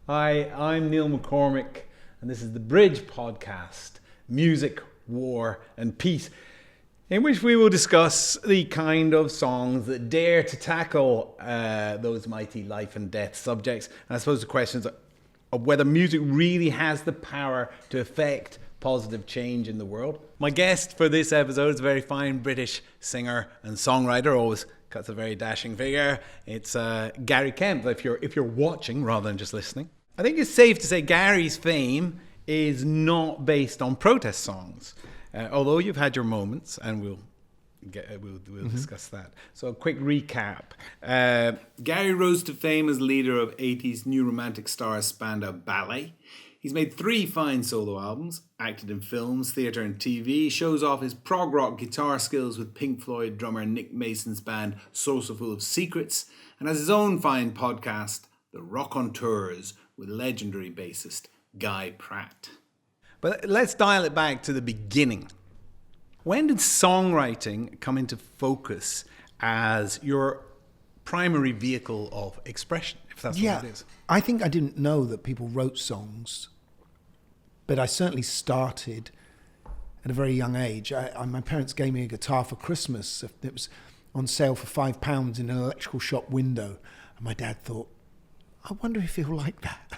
Hi, I'm Neil McCormick, and this is the Bridge podcast, Music, War and Peace, in which we will discuss the kind of songs that dare to tackle those mighty life and death subjects. And I suppose the questions of whether music really has the power to affect positive change in the world. My guest for this episode is a very fine British singer and songwriter, always cuts a very dashing figure. It's Gary Kemp, if you're watching rather than just listening. I think it's safe to say Gary's fame is not based on protest songs, although you've had your moments, and we'll discuss that. So a quick recap. Gary rose to fame as leader of 80s new romantic star Spandau Ballet. He's made 3 fine solo albums, acted in films, theatre and TV, shows off his prog rock guitar skills with Pink Floyd drummer Nick Mason's band Saucerful of Secrets, and has his own fine podcast, The Rock on Tours, with legendary bassist Guy Pratt. But let's dial it back to the beginning. When did songwriting come into focus as your primary vehicle of expression, if that's what it is? I think I didn't know that people wrote songs, but I certainly started at a very young age. My parents gave me a guitar for Christmas. It was on sale for £5 in an electrical shop window. And my dad thought, I wonder if he'll like that.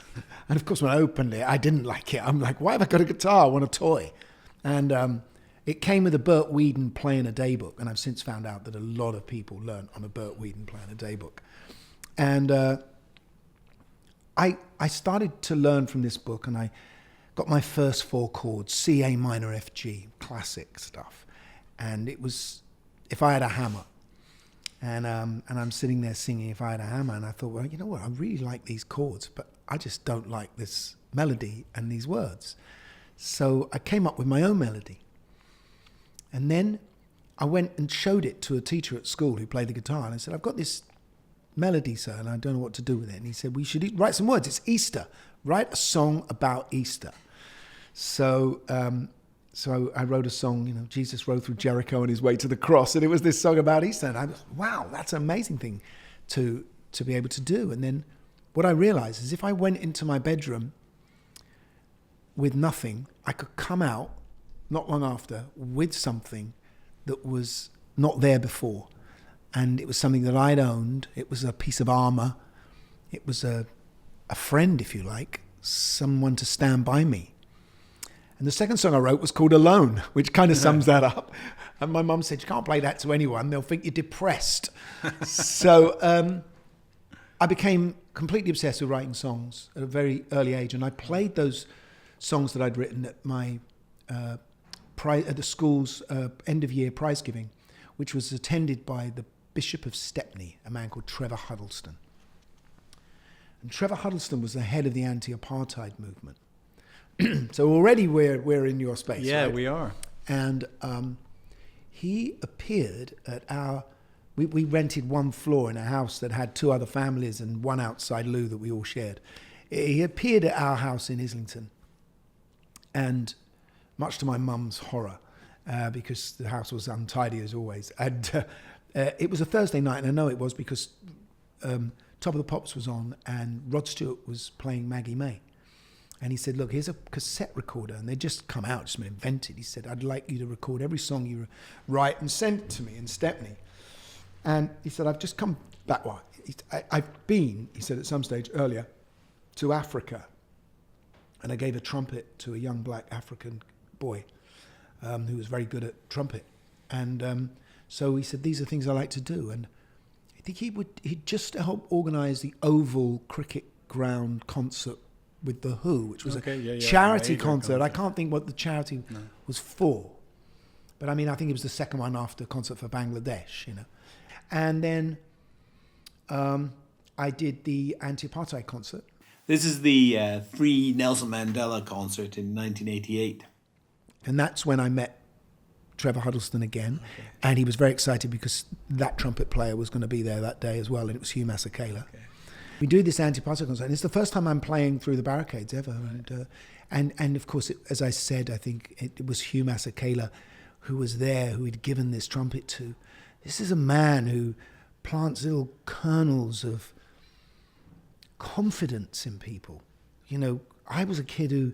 And of course, when I opened it, I didn't like it. I'm like, why have I got a guitar? I want a toy. And it came with a Burt Weedon Play in a Day book. And I've since found out that a lot of people learn on a Burt Weedon Play in a Day book. And I started to learn from this book, and I got my first 4 chords, C, A minor, F, G, classic stuff. And it was If I Had a Hammer. And I'm sitting there singing If I Had a Hammer, and I thought, well, you know what, I really like these chords, but I just don't like this melody and these words. So I came up with my own melody. And then I went and showed it to a teacher at school who played the guitar, and I said, I've got this melody, sir, and I don't know what to do with it. And he said, we should write some words. It's Easter. Write a song about Easter. So I wrote a song, Jesus rode through Jericho on his way to the cross, and it was this song about Easter. And I was, wow, that's an amazing thing to be able to do. And then what I realized is if I went into my bedroom with nothing, I could come out not long after with something that was not there before. And it was something that I'd owned. It was a piece of armor. It was a friend, if you like, someone to stand by me. And the second song I wrote was called Alone, which kind of sums that up. And my mum said, you can't play that to anyone. They'll think you're depressed. So I became completely obsessed with writing songs at a very early age. And I played those songs that I'd written at my at the school's end-of-year prize giving, which was attended by the Bishop of Stepney, a man called Trevor Huddleston. And Trevor Huddleston was the head of the anti-apartheid movement. So already we're in your space. Yeah, right? we are. And he appeared at we rented one floor in a house that had 2 other families and one outside loo that we all shared. He appeared at our house in Islington, and much to my mum's horror, because the house was untidy as always. And it was a Thursday night, and I know it was because Top of the Pops was on and Rod Stewart was playing Maggie May. And he said, look, here's a cassette recorder, and they'd just come out, just been invented. He said, I'd like you to record every song you write and send it to me in Stepney. And he said, I've just come back. Well, I've been, he said at some stage earlier, to Africa. And I gave a trumpet to a young black African boy who was very good at trumpet. And so he said, these are things I like to do. And I think he'd just help organise the Oval Cricket Ground concert with The Who, which was a charity concert. I can't think what the charity was for. But I mean, I think it was the second one after Concert for Bangladesh, And then I did the anti-apartheid concert. This is the Free Nelson Mandela concert in 1988. And that's when I met Trevor Huddleston again. Okay. And he was very excited because that trumpet player was going to be there that day as well, and it was Hugh Masekela. Okay. We do this anti-apartheid concert, and it's the first time I'm playing through the Barricades ever. Right. And of course, as I said, I think it was Hugh Masekela who was there, who he'd given this trumpet to. This is a man who plants little kernels of confidence in people. I was a kid who,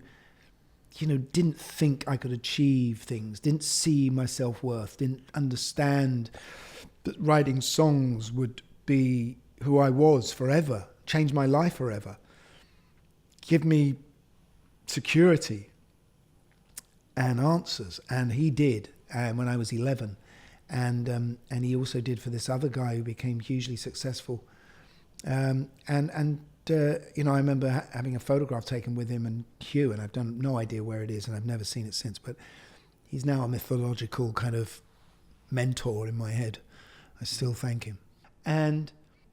didn't think I could achieve things, didn't see my self-worth, didn't understand that writing songs would be who I was forever, change my life forever, give me security and answers. And he did when I was 11. And he also did for this other guy who became hugely successful. I remember having a photograph taken with him and Hugh, and I've done no idea where it is, and I've never seen it since, but he's now a mythological kind of mentor in my head. I still thank him. And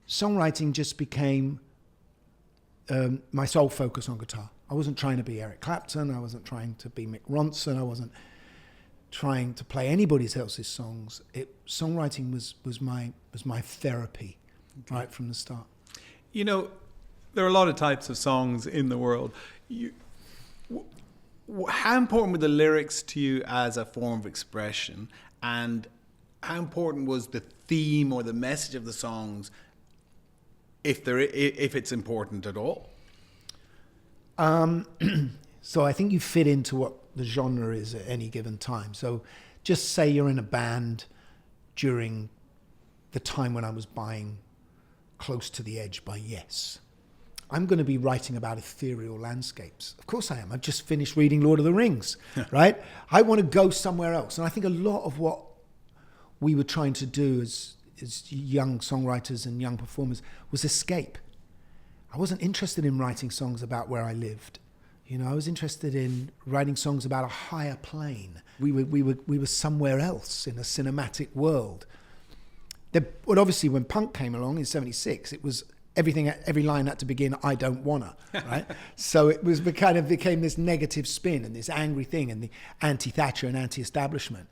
songwriting just became my sole focus on guitar. I wasn't trying to be Eric Clapton, I wasn't trying to be Mick Ronson, I wasn't trying to play anybody else's songs. Songwriting was my therapy, right from the start. There are a lot of types of songs in the world. How important were the lyrics to you as a form of expression, and how important was the theme or the message of the songs, if it's important at all? So I think you fit into what the genre is at any given time. So just say you're in a band during the time when I was buying Close to the Edge by Yes. I'm going to be writing about ethereal landscapes. Of course I am. I've just finished reading Lord of the Rings, right? I want to go somewhere else. And I think a lot of what we were trying to do as young songwriters and young performers was escape. I wasn't interested in writing songs about where I lived. I was interested in writing songs about a higher plane. We were somewhere else in a cinematic world. But obviously when punk came along in 76, it was every line had to begin, I don't wanna, right? So it became this negative spin and this angry thing and the anti-Thatcher and anti-establishment.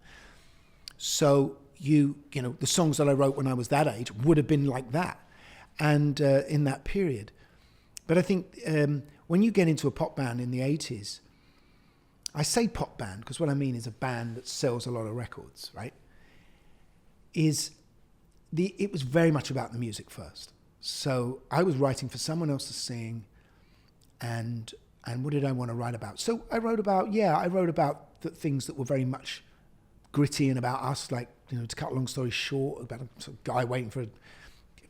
So the songs that I wrote when I was that age would have been like that, and in that period. But I think when you get into a pop band in the 80s, I say pop band because what I mean is a band that sells a lot of records, right? It was very much about the music first. So I was writing for someone else to sing, and what did I want to write about? So I wrote about the things that were very much gritty and about us, like, to cut a long story short, about a sort of guy waiting for a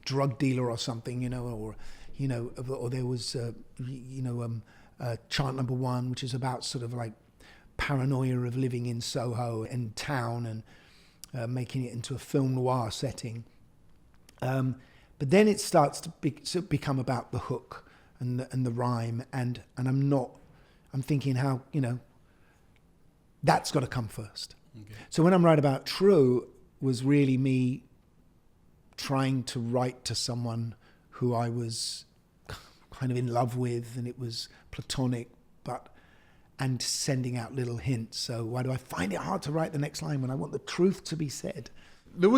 drug dealer or something, or there was, Chant Number One, which is about sort of like paranoia of living in Soho and town and making it into a film noir setting. But then it starts to become about the hook and the rhyme, and I'm thinking how, that's got to come first. Okay. So when I'm writing about True, was really me trying to write to someone who I was kind of in love with, and it was platonic, and sending out little hints. So why do I find it hard to write the next line when I want the truth to be said? You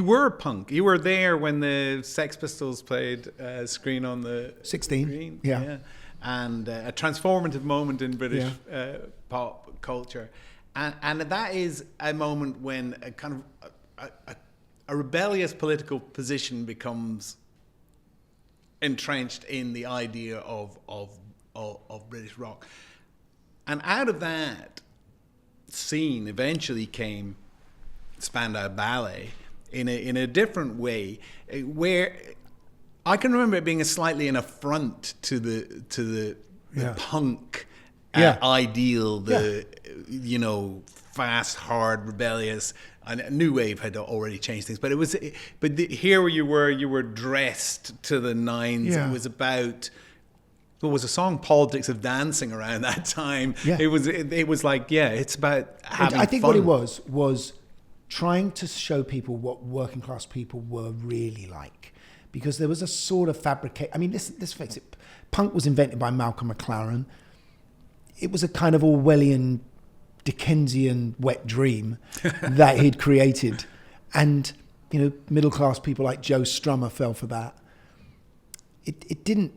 were a punk. You were there when the Sex Pistols played Screen on the 16. Screen. Yeah. And a transformative moment in British pop culture. And that is a moment when a kind of a rebellious political position becomes entrenched in the idea of British rock. And out of that scene eventually came Spandau Ballet in a different way, where I can remember it being slightly an affront to the punk ideal, fast, hard, rebellious. And New Wave had already changed things, but here you were dressed to the nines. Yeah. It was about. There was a song, Politics of Dancing, around that time. Yeah. It was like, it's about having fun. I think what it was trying to show people what working class people were really like. Because there was a sort of fabricate. I mean, let's face it, punk was invented by Malcolm McLaren. It was a kind of Orwellian, Dickensian wet dream that he'd created. And, middle class people like Joe Strummer fell for that. It didn't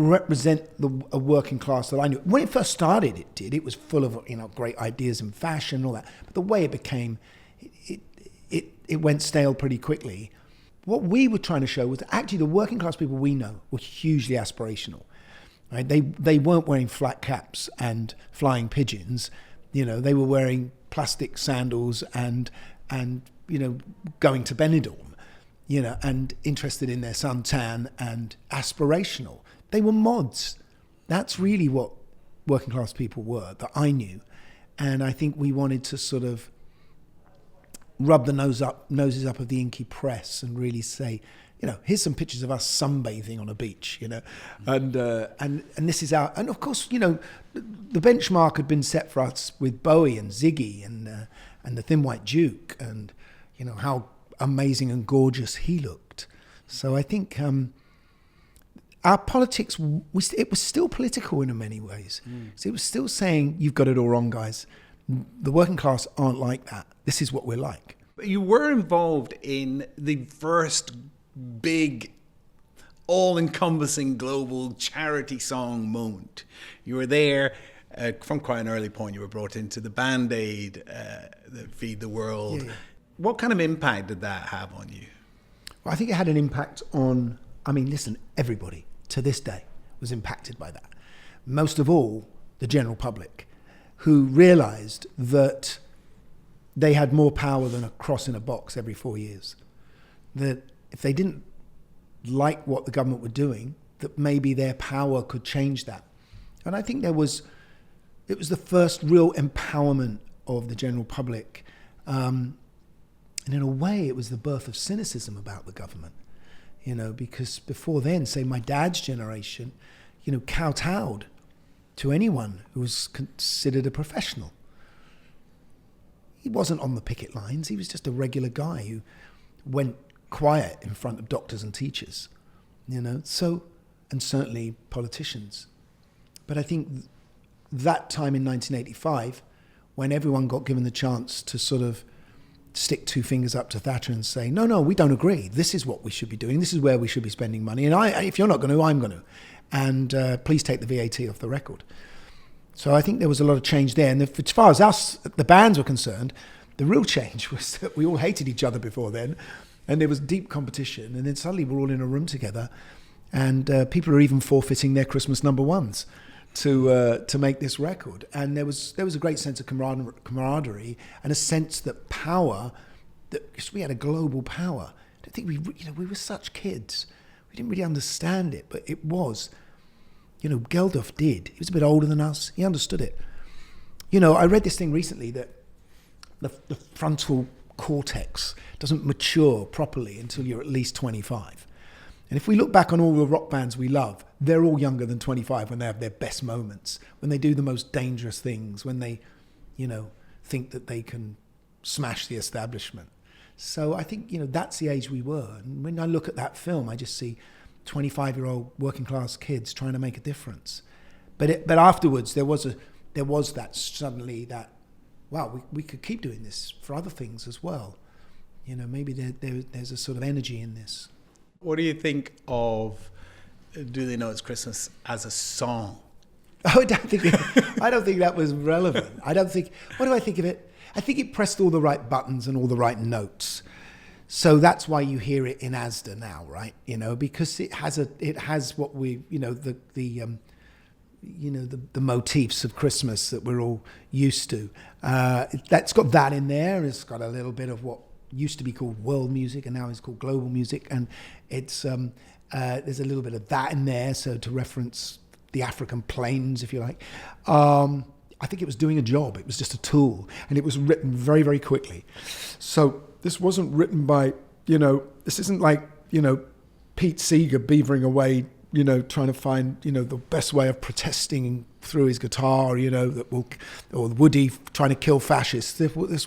represent a working class that I knew. When it first started, it did. It was full of great ideas and fashion and all that. But the way it became, it went stale pretty quickly. What we were trying to show was that actually the working class people we know were hugely aspirational. right? They weren't wearing flat caps and flying pigeons. They were wearing plastic sandals and going to Benidorm, and interested in their suntan and aspirational. They were mods. That's really what working class people were that I knew. And I think we wanted to sort of rub the noses up of the inky press and really say, here's some pictures of us sunbathing on a beach, and this is our, and of course, the benchmark had been set for us with Bowie and Ziggy and the Thin White Duke, and how amazing and gorgeous he looked. So I think our politics, it was still political in many ways. So it was still saying, you've got it all wrong, guys. The working class aren't like that. This is what we're like. You were involved in the first big, all-encompassing global charity song moment. You were there from quite an early point. You were brought into the Band-Aid, the Feed the World. Yeah. What kind of impact did that have on you? Well, I think it had an impact on, everybody to this day was impacted by that. Most of all, the general public, who realised that they had more power than a cross in a box every 4 years. That if they didn't like what the government were doing, that maybe their power could change that. And I think it was the first real empowerment of the general public. And in a way, it was the birth of cynicism about the government. Because before then, say my dad's generation, kowtowed to anyone who was considered a professional. He wasn't on the picket lines. He was just a regular guy who went quiet in front of doctors and teachers, so, and certainly politicians. But I think that time in 1985, when everyone got given the chance to sort of stick two fingers up to Thatcher and say, no, we don't agree. This is what we should be doing. This is where we should be spending money. And if you're not going to, I'm going to. And please take the VAT off the record. So I think there was a lot of change there. And as far as us, the bands were concerned, the real change was that we all hated each other before then. And there was deep competition. And then suddenly we're all in a room together. And people are even forfeiting their Christmas number ones to make this record. And there was a great sense of camaraderie and a sense that power, because we had a global power. I don't think we were such kids. We didn't really understand it, but it was. Geldof did. He was a bit older than us. He understood it. I read this thing recently that the frontal cortex doesn't mature properly until you're at least 25. And if we look back on all the rock bands we love, they're all younger than 25 when they have their best moments, when they do the most dangerous things, when they, think that they can smash the establishment. So I think, that's the age we were. And when I look at that film, I just see 25-year-old working class kids trying to make a difference. But afterwards, there was that suddenly that, wow, we could keep doing this for other things as well. Maybe there's a sort of energy in this. What do you think of Do They Know It's Christmas as a song? Oh, I don't think that was relevant. What do I think of it? I think it pressed all the right buttons and all the right notes. So that's why you hear it in Asda now, right? Because it has what we, the motifs of Christmas that we're all used to. That's got that in there. It's got a little bit of what used to be called world music and now is called global music, and it's there's a little bit of that in there, so to reference the African plains, if you like. I think it was doing a job. It was just a tool, and it was written very, very quickly. So this wasn't written by, this isn't like, Pete Seeger beavering away, trying to find, the best way of protesting through his guitar, or Woody trying to kill fascists. This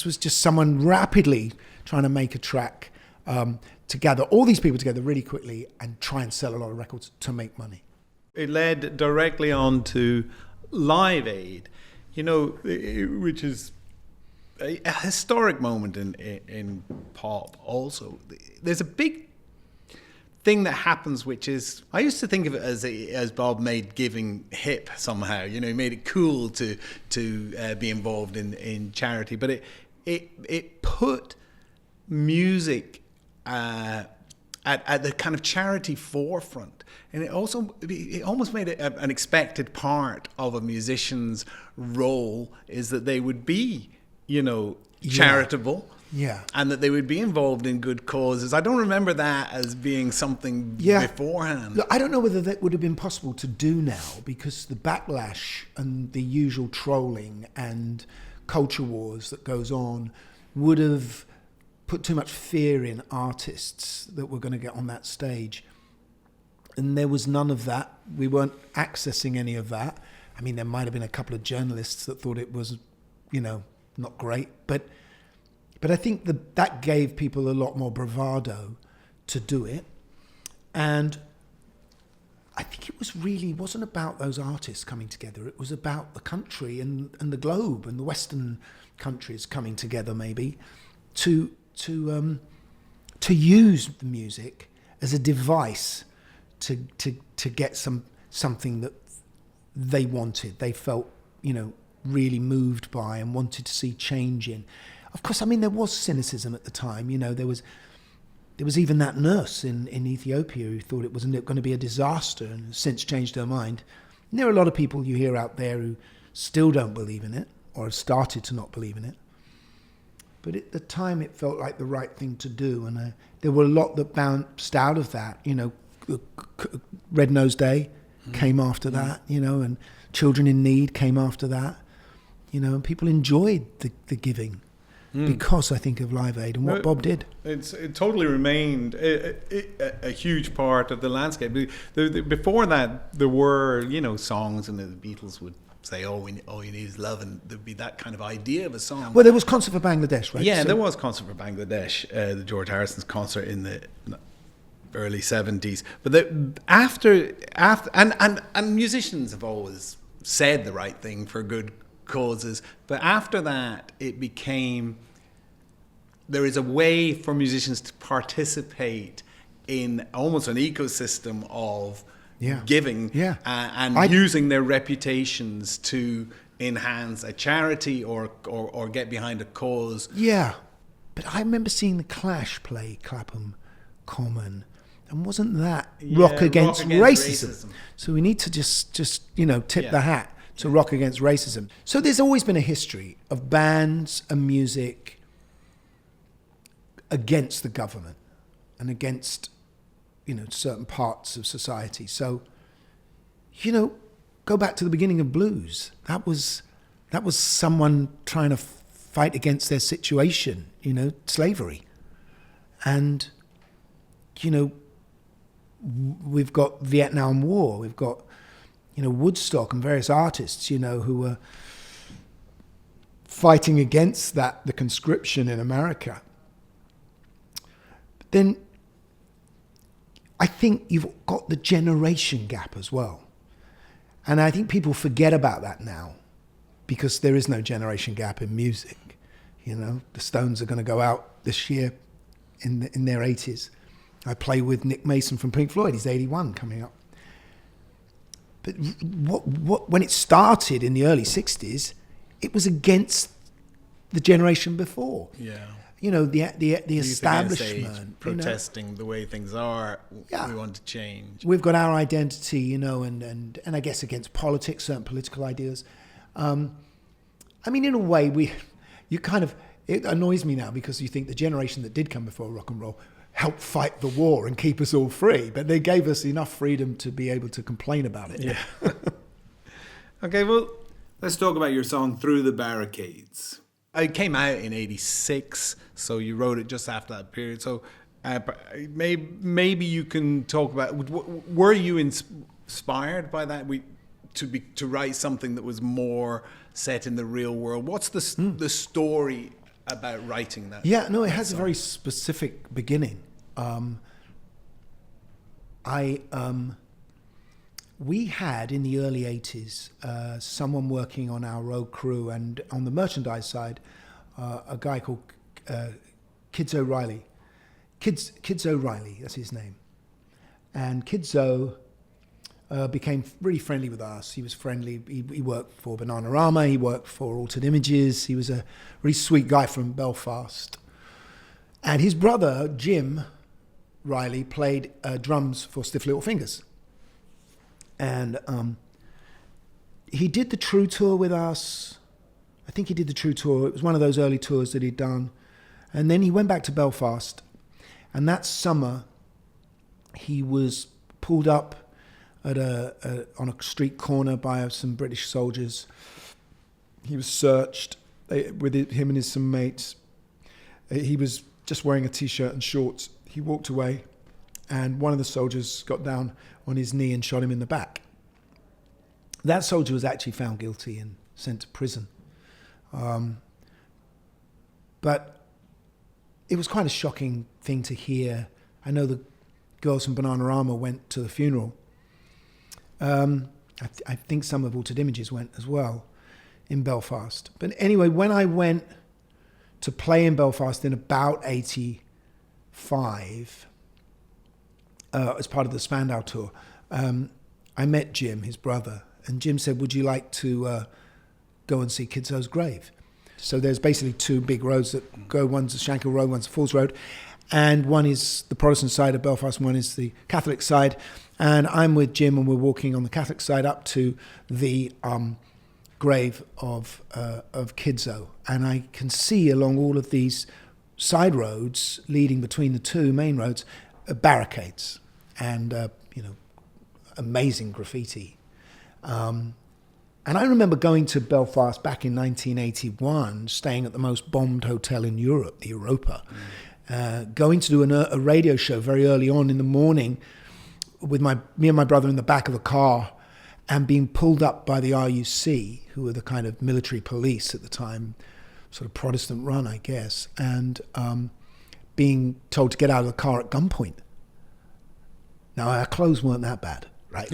was just someone rapidly trying to make a track to gather all these people together really quickly and try and sell a lot of records to make money. It led directly on to Live Aid, which is a historic moment in pop also. There's a big thing that happens, which is, I used to think of it as Bob made giving hip somehow. He made it cool to be involved in charity, but it put music at the kind of charity forefront, and it almost made it an expected part of a musician's role is that they would be, charitable. Yeah. And that they would be involved in good causes. I don't remember that as being something beforehand. Look, I don't know whether that would have been possible to do now, because the backlash and the usual trolling and culture wars that goes on would have put too much fear in artists that were going to get on that stage. And there was none of that. We weren't accessing any of that. I mean, there might have been a couple of journalists that thought it was, not great. But I think that gave people a lot more bravado to do it. And I think it wasn't about those artists coming together. It was about the country and the globe and the Western countries coming together, maybe, to use the music as a device to get something that they wanted. They felt, really moved by and wanted to see change in. Of course, I mean, there was cynicism at the time. There was even that nurse in Ethiopia who thought it was going to be a disaster and has since changed her mind. And there are a lot of people you hear out there who still don't believe in it or have started to not believe in it. But at the time, it felt like the right thing to do. And there were a lot that bounced out of that. Red Nose Day came after that, and Children in Need came after that. And people enjoyed the giving. Because I think of Live Aid and what Bob did. It totally remained a huge part of the landscape. Before that, there were, songs, and the Beatles would say, all you need is love, and there'd be that kind of idea of a song. Well, there was Concert for Bangladesh, right? Yeah, there was Concert for Bangladesh, the George Harrison's concert in the early 70s. But after and musicians have always said the right thing for good causes, but after that there is a way for musicians to participate in almost an ecosystem of giving and using their reputations to enhance a charity or get behind a cause. Yeah, but I remember seeing the Clash play Clapham Common, and wasn't that rock against racism? So we need to just tip the hat to Rock Against Racism. So there's always been a history of bands and music against the government and against, certain parts of society. So, go back to the beginning of blues. That was someone trying to fight against their situation, slavery. And, we've got Vietnam War, we've got Woodstock and various artists, who were fighting against the conscription in America. But then I think you've got the generation gap as well. And I think people forget about that now because there is no generation gap in music. The Stones are going to go out this year in their 80s. I play with Nick Mason from Pink Floyd. He's 81 coming up. But when it started in the early 60s, it was against the generation before. Yeah. The establishment. Protesting the way things are. Yeah. We want to change. We've got our identity, and I guess against politics, certain political ideas. In a way, it annoys me now because you think the generation that did come before rock and roll help fight the war and keep us all free, but they gave us enough freedom to be able to complain about it. Yeah. Okay, well, let's talk about your song Through the Barricades. It came out in 86, so you wrote it just after that period. So maybe you can talk about, were you inspired by that to write something that was more set in the real world? What's the story about writing that? Yeah, no, it has a very specific beginning. We had in the early 80s someone working on our road crew and on the merchandise side, a guy called Kids O'Reilly. Kids O'Reilly, that's his name. And Kids O became really friendly with us. He was friendly. He worked for Bananarama. He worked for Altered Images. He was a really sweet guy from Belfast. And his brother, Jim, Riley played drums for Stiff Little Fingers. And he did the True Tour with us. I think he did the True Tour. It was one of those early tours that he'd done. And then he went back to Belfast. And that summer, he was pulled up at on a street corner by some British soldiers. He was searched with him and some mates. He was just wearing a T-shirt and shorts. He walked away, and one of the soldiers got down on his knee and shot him in the back. That soldier was actually found guilty and sent to prison. But it was quite a shocking thing to hear. I know the girls from Bananarama went to the funeral. I think some of Altered Images went as well in Belfast. But anyway, when I went to play in Belfast in about 85, as part of the Spandau tour, I met Jim, his brother, and Jim said, would you like to go and see Kidzo's grave? So there's basically two big roads that go, one's the Shankill Road, one's the Falls Road, and one is the Protestant side of Belfast, one is the Catholic side, and I'm with Jim and we're walking on the Catholic side up to the grave of Kidzo, and I can see along all of these side roads leading between the two main roads, barricades and amazing graffiti. And I remember going to Belfast back in 1981, staying at the most bombed hotel in Europe, the Europa, going to do a radio show very early on in the morning with me and my brother in the back of a car, and being pulled up by the RUC, who were the kind of military police at the time, sort of Protestant run, I guess, and being told to get out of the car at gunpoint. Now, our clothes weren't that bad, right?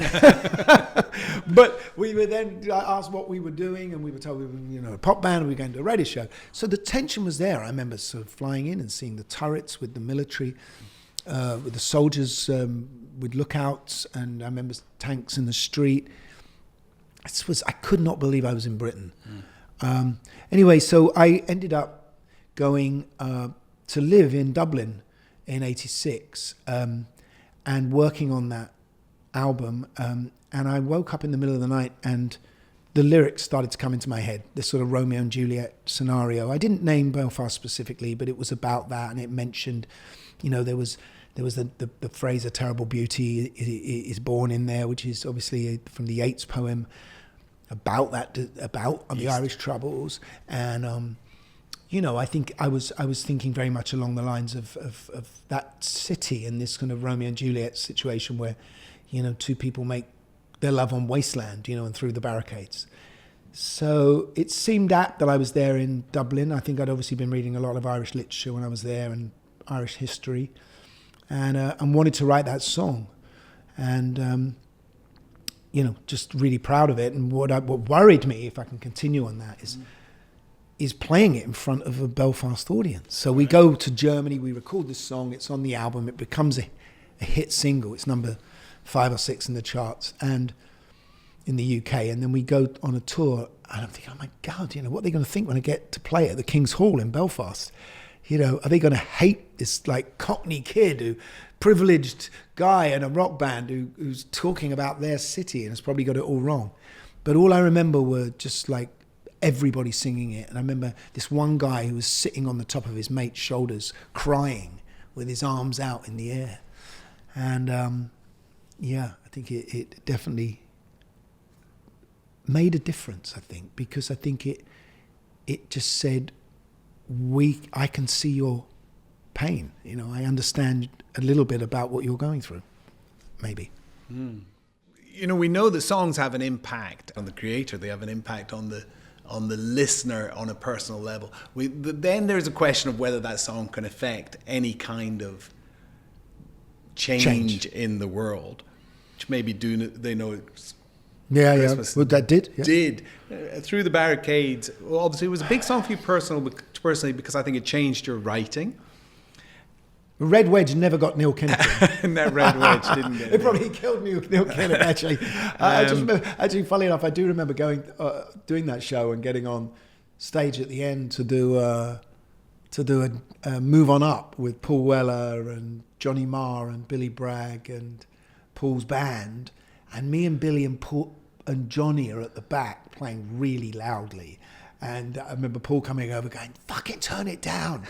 But we were then asked what we were doing, and we were told we were, a pop band, and we were going to a radio show. So the tension was there. I remember sort of flying in and seeing the turrets with the military, with the soldiers with lookouts, and I remember tanks in the street. I could not believe I was in Britain. Anyway, so I ended up going to live in Dublin in '86 and working on that album. And I woke up in the middle of the night and the lyrics started to come into my head, this sort of Romeo and Juliet scenario. I didn't name Belfast specifically, but it was about that, and it mentioned, there was the phrase "a terrible beauty is born" in there, which is obviously from the Yeats poem about the Irish Troubles. And I think I was thinking very much along the lines of that city and this kind of Romeo and Juliet situation where two people make their love on wasteland, and through the barricades. So it seemed apt that I was there in Dublin. I think I'd obviously been reading a lot of Irish literature when I was there and Irish history, and wanted to write that song, and just really proud of it. And what worried me, if I can continue on that, is playing it in front of a Belfast audience. So we go to Germany, we record this song, it's on the album, it becomes a hit single. It's number 5 or 6 in the charts and in the UK, and then we go on a tour, and I'm thinking, oh my God, what are they going to think when I get to play at the King's Hall in Belfast? Are they going to hate this like Cockney kid, privileged guy in a rock band who's talking about their city and has probably got it all wrong? But all I remember were just like everybody singing it, and I remember this one guy who was sitting on the top of his mate's shoulders crying with his arms out in the air. And I think it definitely made a difference, I think, because I think it just said, I can see your pain. I understand a little bit about what you're going through, maybe. We know that songs have an impact on the creator. They have an impact on the listener on a personal level. Then there's a question of whether that song can affect any kind of change in the world, which maybe they know it's Christmas. Well, that did. Yeah. Did through the Barricades. Well, obviously, it was a big song for you personally because I think it changed your writing. Red Wedge never got Neil Kinnock. That Red Wedge didn't get it. It probably killed Neil Kinnock, actually. I just remember, actually, funny enough, I do remember doing that show and getting on stage at the end to do to do a Move On Up with Paul Weller and Johnny Marr and Billy Bragg and Paul's band, and me and Billy and Paul and Johnny are at the back playing really loudly. And I remember Paul coming over going, fucking turn it down.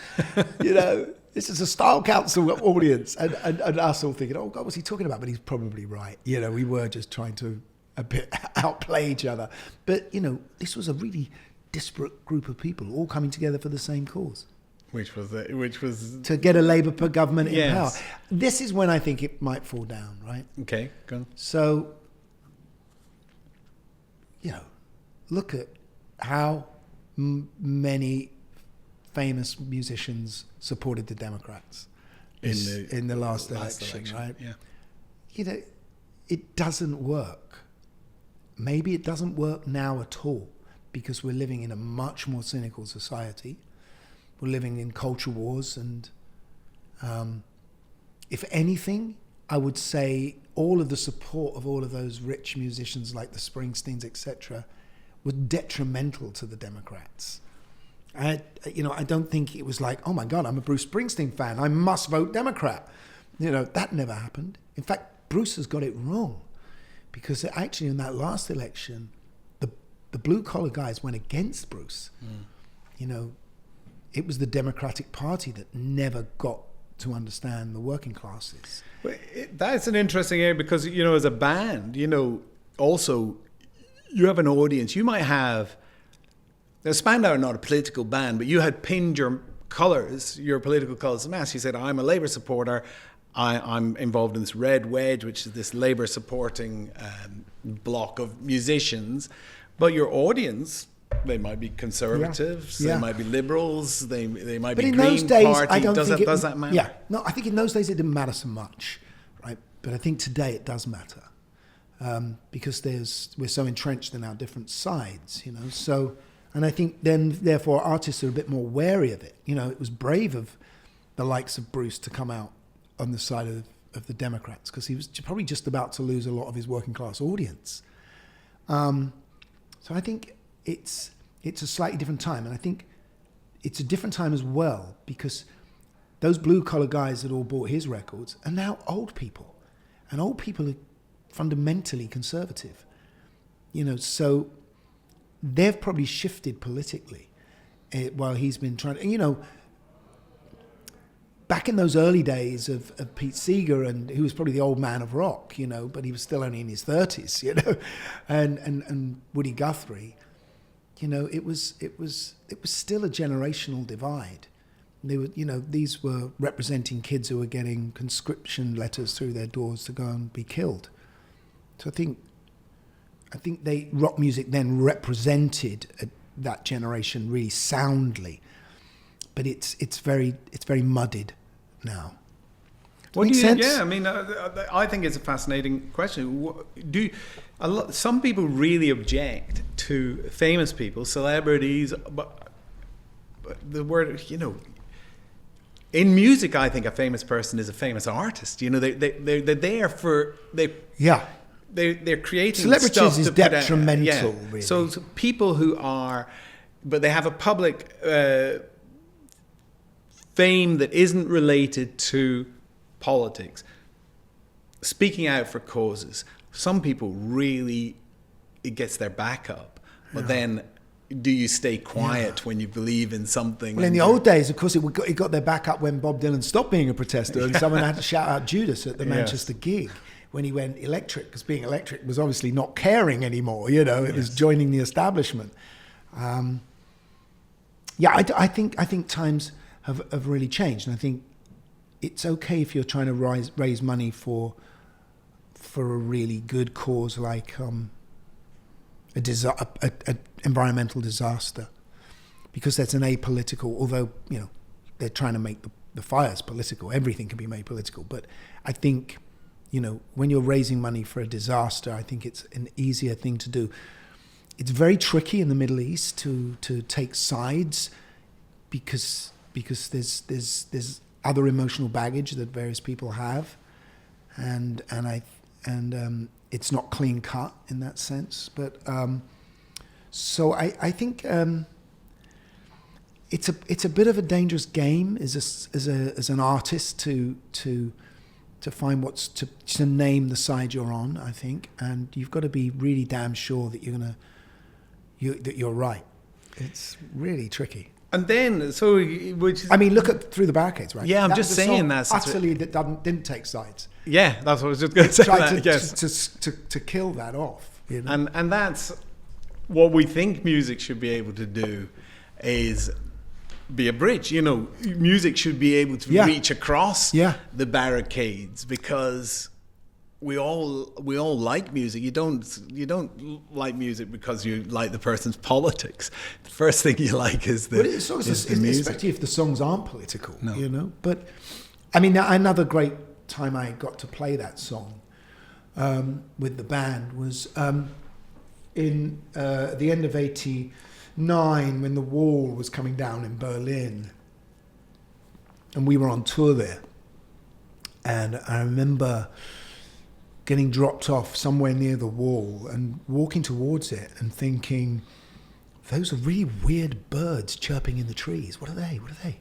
This is a style council audience. And us all thinking, oh God, what's he talking about? But he's probably right. We were just trying to a bit outplay each other. But, this was a really disparate group of people all coming together for the same cause. Which was to get a Labour government in yes. power. This is when I think it might fall down, right? Okay, go on. So, look at how many famous musicians supported the Democrats in the last election, right? Yeah. It doesn't work. Maybe it doesn't work now at all because we're living in a much more cynical society. We're living in culture wars, and if anything, I would say all of the support of all of those rich musicians like the Springsteens, etc., was detrimental to the Democrats. I don't think it was like, oh my God, I'm a Bruce Springsteen fan, I must vote Democrat. That never happened. In fact, Bruce has got it wrong, because actually in that last election, the blue collar guys went against Bruce. It was the Democratic Party that never got to understand the working classes. Well, that's an interesting area because, as a band, also you have an audience. You might have, now Spandau are not a political band, but you had pinned your colours, your political colours to mass. You said, I'm a Labour supporter. I'm involved in this Red Wedge, which is this Labour supporting block of musicians. But your audience, they might be conservatives, they might be liberals, they might be Green Party. Does that matter? Yeah, no, I think in those days it didn't matter so much, right? But I think today it does matter because we're so entrenched in our different sides, So, and I think then therefore artists are a bit more wary of it. It was brave of the likes of Bruce to come out on the side of the Democrats because he was probably just about to lose a lot of his working class audience. So I think it's a slightly different time, and I think it's a different time as well because those blue collar guys that all bought his records are now old people, and old people are fundamentally conservative, so they've probably shifted politically while he's been trying to, back in those early days of Pete Seeger, and he was probably the old man of rock, but he was still only in his 30s, and Woody Guthrie. It was still a generational divide. They were, these were representing kids who were getting conscription letters through their doors to go and be killed. So I think rock music then represented that generation really soundly, but it's very muddied now. What do you think? Yeah, I mean, I think it's a fascinating question. Some people really object to famous people, celebrities, but the word, in music, I think a famous person is a famous artist. They're there for they're creating celebrities stuff is to put detrimental. Out, really. So people who are, but they have a public fame that isn't related to politics, speaking out for causes. Some people really, it gets their back up, but then do you stay quiet when you believe in something? Well, in the old days, of course, it got their back up when Bob Dylan stopped being a protester and someone had to shout out Judas at the Manchester gig when he went electric, because being electric was obviously not caring anymore, it was joining the establishment. I think times have really changed, and I think it's okay if you're trying to raise money for a really good cause like an environmental disaster, because that's an apolitical. Although they're trying to make the fires political, everything can be made political. But I think when you're raising money for a disaster, I think it's an easier thing to do. It's very tricky in the Middle East to take sides because there's other emotional baggage that various people have, and it's not clean cut in that sense. But so I think it's a bit of a dangerous game as an artist to find to name the side you're on, I think, and you've got to be really damn sure that that you're right. It's really tricky. And then, which is, I mean, look at Through the Barricades, right? Yeah, I'm just saying that utterly didn't take sides. Yeah, that's what I was just going to say. Tried Yes, to kill that off. You know? and that's what we think music should be able to do, is be a bridge. You know, music should be able to reach across the barricades, because we all like music. You don't like music because you like the person's politics. The first thing you like is the music, especially if the songs aren't political. No. You know, but I mean, another great time I got to play that song with the band was in the end of '89, when the wall was coming down in Berlin, and we were on tour there. And I remember getting dropped off somewhere near the wall and walking towards it and thinking, those are really weird birds chirping in the trees. What are they? What are they?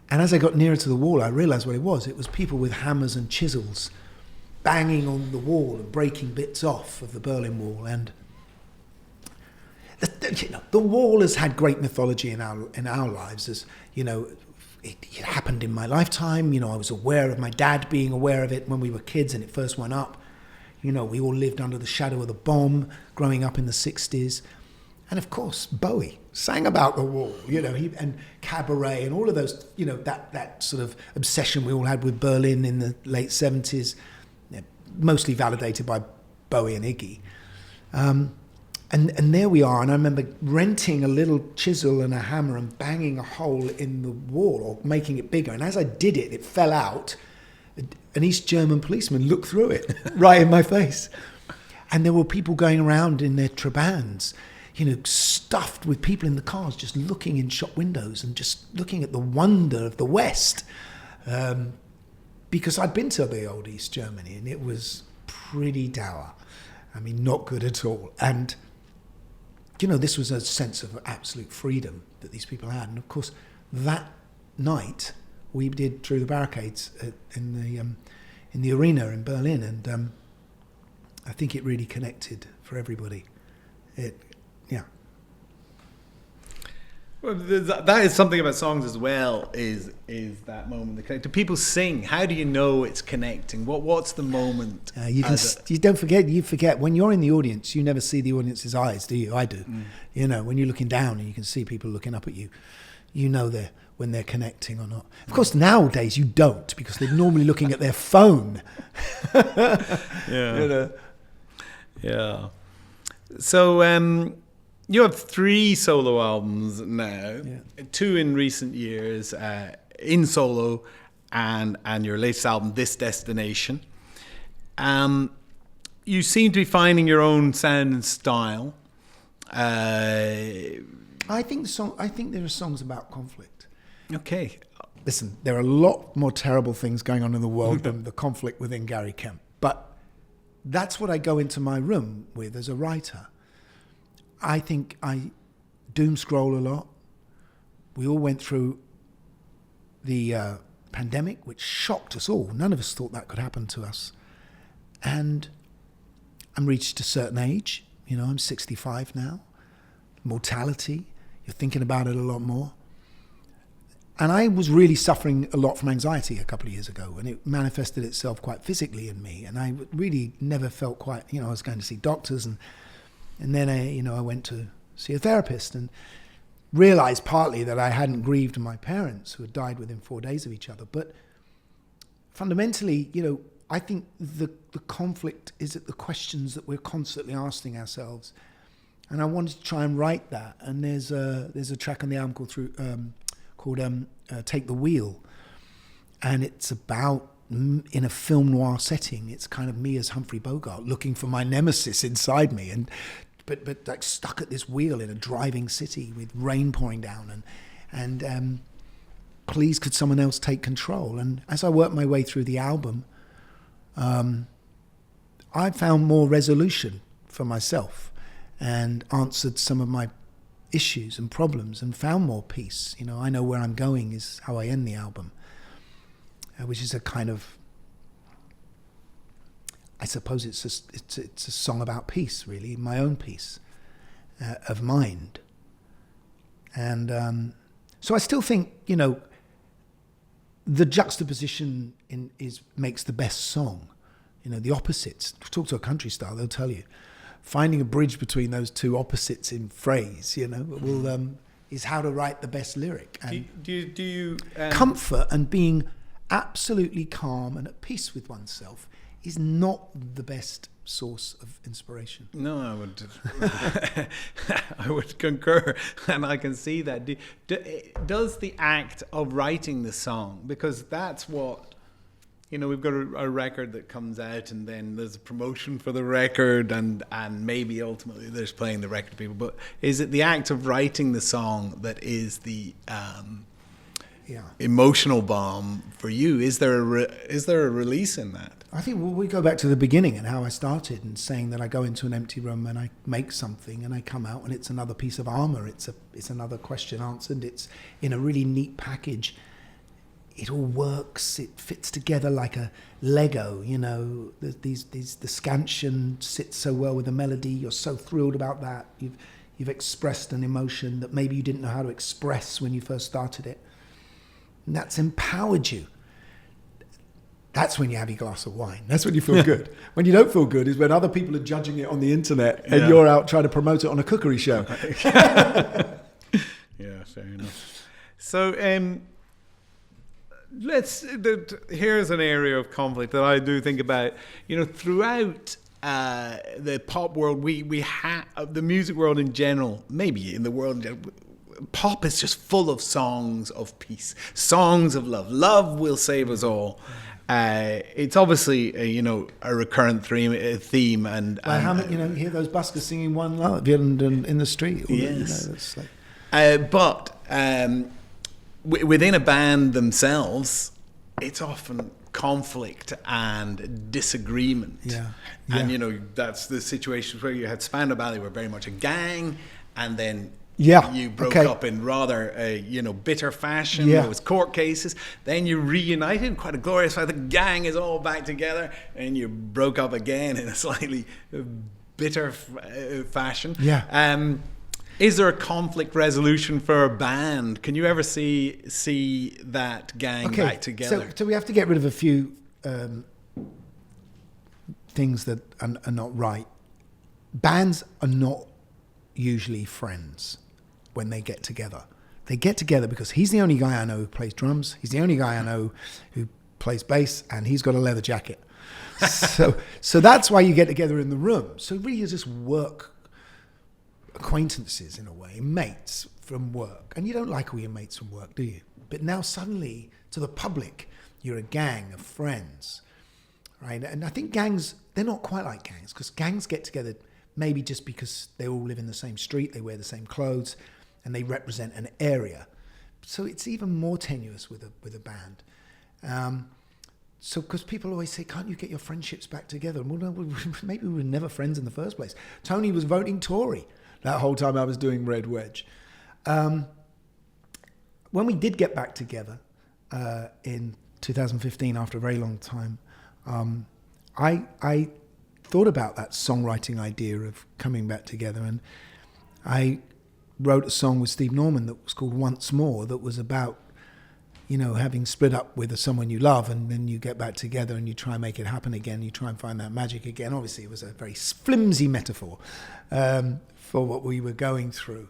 And as I got nearer to the wall, I realized what it was. It was people with hammers and chisels banging on the wall and breaking bits off of the Berlin Wall. And the wall has had great mythology in our lives, as you know. It happened in my lifetime. You know, I was aware of my dad being aware of it when we were kids and it first went up. You know, we all lived under the shadow of the bomb growing up in the 60s. And of course, Bowie sang about the wall, you know, and Cabaret and all of those, you know, that sort of obsession we all had with Berlin in the late 70s, mostly validated by Bowie and Iggy. And there we are, and I remember renting a little chisel and a hammer and banging a hole in the wall, or making it bigger. And as I did it, it fell out. An East German policeman looked through it, right in my face. And there were people going around in their trabans, you know, stuffed with people in the cars, just looking in shop windows and just looking at the wonder of the West. Because I'd been to the old East Germany, and it was pretty dour. I mean, not good at all. And you know, this was a sense of absolute freedom that these people had. And of course, that night we did Through the Barricades in the arena in Berlin, and I think it really connected for everybody. Well, that is something about songs as well. Is that moment that connect? Do people sing? How do you know it's connecting? What's the moment? You don't forget. You forget when you're in the audience. You never see the audience's eyes, do you? I do. You know, when you're looking down and you can see people looking up at you, you know when they're connecting or not. Of course, nowadays you don't, because they're normally looking at their phone. Yeah. You know? Yeah. So. You have 3 solo albums now, 2 in recent years, in solo, and your latest album, This Destination. You seem to be finding your own sound and style. I think there are songs about conflict. Okay. Listen, there are a lot more terrible things going on in the world than the conflict within Gary Kemp. But that's what I go into my room with as a writer. I think I doom scroll a lot. We all went through the pandemic, which shocked us all. None of us thought that could happen to us. And I'm reached a certain age. You know, I'm 65 now. Mortality, you're thinking about it a lot more. And I was really suffering a lot from anxiety a couple of years ago, and it manifested itself quite physically in me. And I really never felt quite, you know, I was going to see doctors, and then I went to see a therapist and realized partly that I hadn't grieved my parents, who had died within 4 days of each other. But fundamentally, you know, I think the conflict is at the questions that we're constantly asking ourselves. And I wanted to try and write that. And there's a track on the album called Take the Wheel. And it's about, in a film noir setting, it's kind of me as Humphrey Bogart looking for my nemesis inside me, but like stuck at this wheel in a driving city with rain pouring down, and please could someone else take control. And as I worked my way through the album, I found more resolution for myself and answered some of my issues and problems and found more peace. You know, I Know Where I'm Going is how I end the album, which is a kind of, I suppose it's a song about peace, really, my own peace of mind. And so I still think, you know, the juxtaposition makes the best song. You know, the opposites. Talk to a country star, they'll tell you. Finding a bridge between those two opposites in phrase, you know, is how to write the best lyric. And do you comfort and being absolutely calm and at peace with oneself is not the best source of inspiration. No, I would concur, and I can see that. Does the act of writing the song, because that's what, you know, we've got a record that comes out, and then there's a promotion for the record, and maybe ultimately there's playing the record to people. But is it the act of writing the song that is the emotional bomb for you? Is there a release in that? I think we go back to the beginning and how I started, and saying that I go into an empty room and I make something and I come out and it's another piece of armor. It's another question answered. It's in a really neat package. It all works. It fits together like a Lego. You know, the scansion sits so well with the melody. You're so thrilled about that. You've expressed an emotion that maybe you didn't know how to express when you first started it. And that's empowered you. That's when you have your glass of wine. That's when you feel good. When you don't feel good is when other people are judging it on the internet and you're out trying to promote it on a cookery show. Yeah, fair enough. So here's an area of conflict that I do think about. You know, throughout the pop world, we have the music world in general, maybe in the world in general, pop is just full of songs of peace, songs of love. Love will save us all. It's obviously a recurrent theme, and how many, you hear those buskers singing One Love in the street. Yes, it's like... but within a band themselves, it's often conflict and disagreement. And that's the situations where you had Spandau Ballet were very much a gang, and then you broke up in rather bitter fashion. There was court cases. Then you reunited in quite a glorious way. The gang is all back together, and you broke up again in a slightly bitter fashion. Is there a conflict resolution for a band? Can you ever see that gang back together? So we have to get rid of a few things that are not right. Bands are not usually friends when they get together. They get together because he's the only guy I know who plays drums. He's the only guy I know who plays bass, and he's got a leather jacket. So that's why you get together in the room. So really you just work acquaintances in a way, mates from work. And you don't like all your mates from work, do you? But now suddenly to the public, you're a gang of friends, right? And I think gangs, they're not quite like gangs, because gangs get together maybe just because they all live in the same street, they wear the same clothes, and they represent an area. So it's even more tenuous with a band. So because people always say, can't you get your friendships back together? Well, no, maybe we were never friends in the first place. Tony was voting Tory that whole time I was doing Red Wedge. When we did get back together in 2015, after a very long time, I thought about that songwriting idea of coming back together, and I wrote a song with Steve Norman that was called Once More, that was about, having split up with someone you love, and then you get back together and you try and make it happen again, you try and find that magic again. Obviously, it was a very flimsy metaphor for what we were going through.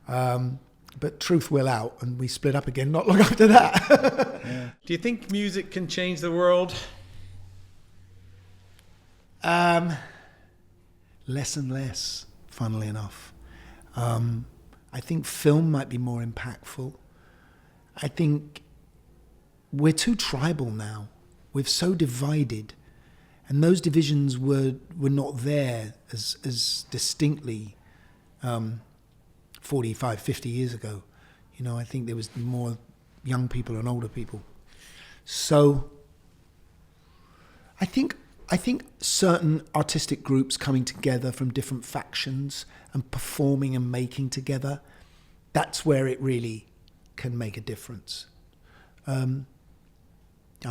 But truth will out, and we split up again not long after that. Do you think music can change the world? Less and less, funnily enough. I think film might be more impactful. I think we're too tribal now. We're so divided, and those divisions were not there as distinctly 45, 50 years ago. I think there was more young people and older people. So I think certain artistic groups coming together from different factions and performing and making together that's where it really can make a difference. I'm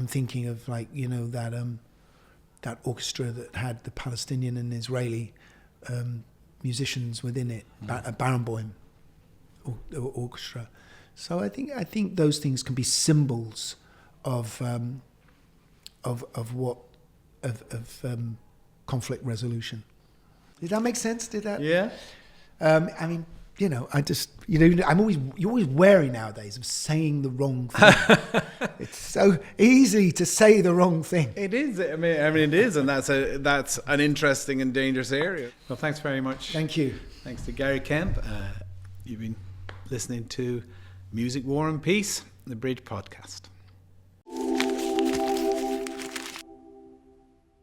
thinking of like, you know, that orchestra that had the Palestinian and Israeli musicians within it, a Barenboim orchestra. So I think those things can be symbols of conflict resolution. Did that make sense? Did that? Yeah. I mean, you know, you're always wary nowadays of saying the wrong thing. It's so easy to say the wrong thing. It is. I mean, it is, and that's an interesting and dangerous area. Well, thanks very much. Thank you. Thanks to Gary Kemp. You've been listening to Music, War and Peace, the Bridge podcast.